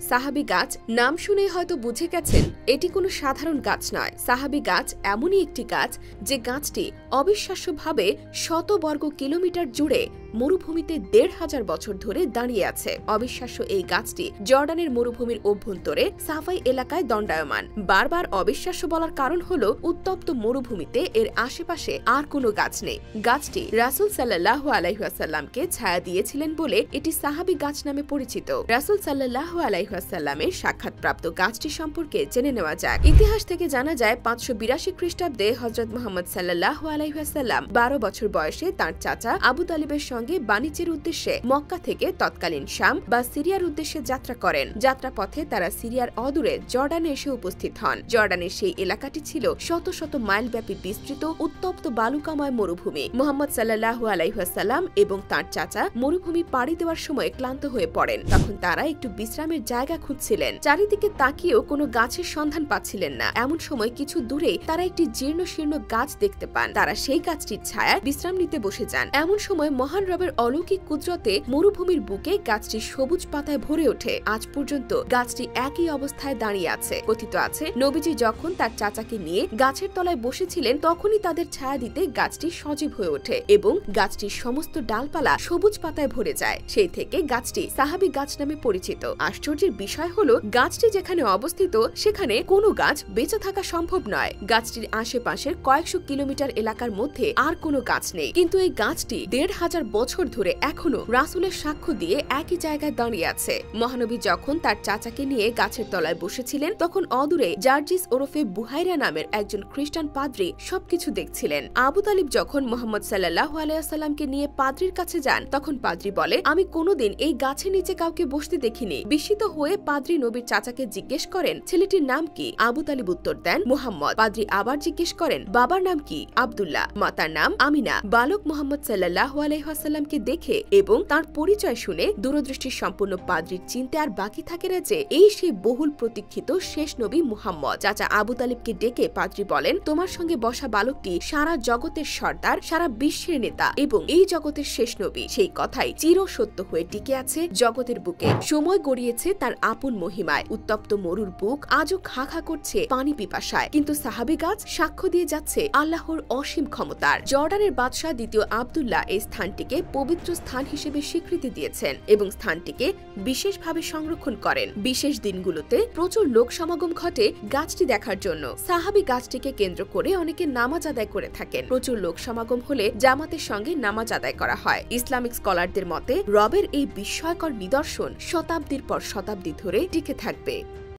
সাহাবী গাছ নাম শুনেই হয়তো বুঝে গেছেন এটি কোনো সাধারণ গাছ নয়। সাহাবী গাছ এমনই একটি গাছ যে গাছটি অবিশ্বাস্যভাবে শত বর্গ কিলোমিটার জুড়ে মরুভূমিতে ১৫০০ বছর ধরে দাঁড়িয়ে আছে। অবিশ্বাস্য এই গাছটি জর্ডানের মরুভূমির অভ্যন্তরে সাফাই এলাকায় দণ্ডায়মান। বারবার অবিশ্বাস্য বলার কারণ হলো উত্তপ্ত মরুভূমিতে এর আশেপাশে আর কোনো গাছ নেই। গাছটি রাসূল সাল্লাল্লাহু আলাইহি ওয়াসাল্লামকে ছায়া দিয়েছিলেন বলে এটি সাহাবী গাছ নামে পরিচিত। রাসূল সাল্লাল্লাহু আলাইহি ওয়াসাল্লামের সাক্ষাৎপ্রাপ্ত গাছটি সম্পর্কে জেনে নেওয়া যাক। ইতিহাস থেকে জানা যায় ৫৮২ খ্রিস্টাব্দে হযরত মুহাম্মদ সাল্লাল্লাহু আলাইহি ওয়াসাল্লাম ১২ বছর বয়সে তাঁর চাচা আবু তালিবের সঙ্গে বাণিজ্যের উদ্দেশ্যে মক্কা থেকে তৎকালীন শাম বা সিরিয়ার উদ্দেশ্যে যাত্রা করেন। যাত্রাপথে তারা সিরিয়ার অদূরে জর্ডানে এসে উপস্থিত হন। জর্ডানের সেই এলাকাটি ছিল শত শত মাইল ব্যাপী বিস্তৃত উত্তপ্ত বালুকাময় মরুভূমি। মুহাম্মদ সাল্লাল্লাহু আলাইহি ওয়াসাল্লাম এবং তাঁর চাচা মরুভূমি পাড়ি দেওয়ার সময় ক্লান্ত হয়ে পড়েন। তখন তারা একটু বিশ্রামের জায়গা খুঁজছিলেন। চারিদিকে তাকিয়েও কোনো গাছের সন্ধান পাচ্ছিলেন না। এমন সময় কিছু দূরে তারা একটি জীর্ণ শীর্ণ গাছ দেখতে পান। তারা সেই গাছটির ছায়ায় বিশ্রাম নিতে বসে যান। এমন সময় মহান রবের অলৌকিক কুদরতে মরুভূমির বুকে গাছটি সবুজ পাতায় ভরে ওঠে। আজ পর্যন্ত গাছটি একই অবস্থায় দাঁড়িয়ে আছে। কথিত আছে নবীজি যখন তার চাচাকে নিয়ে গাছের তলায় বসেছিলেন তখনই তাদের ছায়া দিতে গাছটি সজীব হয়ে ওঠে এবং গাছটির সমস্ত ডালপালা সবুজ পাতায় ভরে যায়। সেই থেকে গাছটি সাহাবী গাছ নামে পরিচিত। আশ্চর্যের বিষয় হলো গাছটি যেখানে অবস্থিত সেখানে কোনো গাছ বেঁচে থাকা সম্ভব নয়। গাছটির আশেপাশের কয়েকশো কিলোমিটার এলাকার মধ্যে আর কোনো গাছ নেই, কিন্তু এই গাছটি ১৫০০ বছর ধরে এখনো রাসূলের সাক্ষ্য দিয়ে একই জায়গায় দাঁড়িয়ে আছে। মহানবী যখন তার চাচাকে নিয়ে গাছের তলায় বসেছিলেন তখন অদূরে জার্জিস ওরফে বুহাইরা নামের একজন খ্রিস্টান পাদ্রী সবকিছু দেখছিলেন। আবু তালিব যখন মুহাম্মদ সাল্লাল্লাহু আলাইহি ওয়াসাল্লামকে নিয়ে পাদ্রীর কাছে যান তখন পাদ্রী বলে, আমি কোনোদিন এই গাছের নিচে কাউকে বসতে দেখিনি। বিস্মিত হয়ে পাদ্রী নবীর চাচাকে জিজ্ঞেস করেন, ছেলেটির নাম কি? আবু তালিব উত্তর দেন, মুহাম্মদ। পাদ্রী আবার জিজ্ঞেস করেন, বাবার নাম কি? আব্দুল্লাহ। মাতার নাম আমিনা। বালক মুহাম্মদ সাল্লাল্লাহু আলাইহি ওয়াসাল্লামকে দেখে এবং তার পরিচয় শুনে দূরদৃষ্টি সম্পন্ন পাদ্রীর চিন্তা আর বাকি থাকে না যে এই সেই বহুল প্রতীক্ষিত শেষ নবী মুহাম্মদ। চাচা আবু তালিবকে ডেকে পাদ্রী বলেন, তোমার সঙ্গে বসা বালকটি সারা জগতের সর্দার, সারা বিশ্বের নেতা এবং এই জগতের শেষ নবী। সেই কথাই চির সত্য হয়ে টিকে আছে জগতের বুকে। সময় গড়িয়েছে তার আপন মহিমায়। উত্তপ্ত মরুর বুক আজও খা খা করছে পানি পিপাসায়, কিন্তু সাহাবী গাছ সাক্ষ্য দিয়ে যাচ্ছে আল্লাহর অসীম ক্ষমতার। জর্ডানের বাদশাহ দ্বিতীয় আব্দুল্লাহ এই স্থানটিকে পবিত্র স্থান হিসেবে স্বীকৃতি দিয়েছেন এবং স্থানটিকে বিশেষভাবে সংরক্ষণ করেন। বিশেষ দিনগুলোতে প্রচুর লোক সমাগম ঘটে গাছটি দেখার জন্য। সাহাবী গাছটিকে কেন্দ্র করে অনেকে নামাজ আদায় করে থাকেন। প্রচুর লোক সমাগম হলে জামাতের সঙ্গে নামাজ আদায় করা হয়। ইসলামিক স্কলারদের মতে রবের এই বিস্ময়কর নিদর্শন শতাব্দীর পর শতাব্দী ধরে টিকে থাকবে।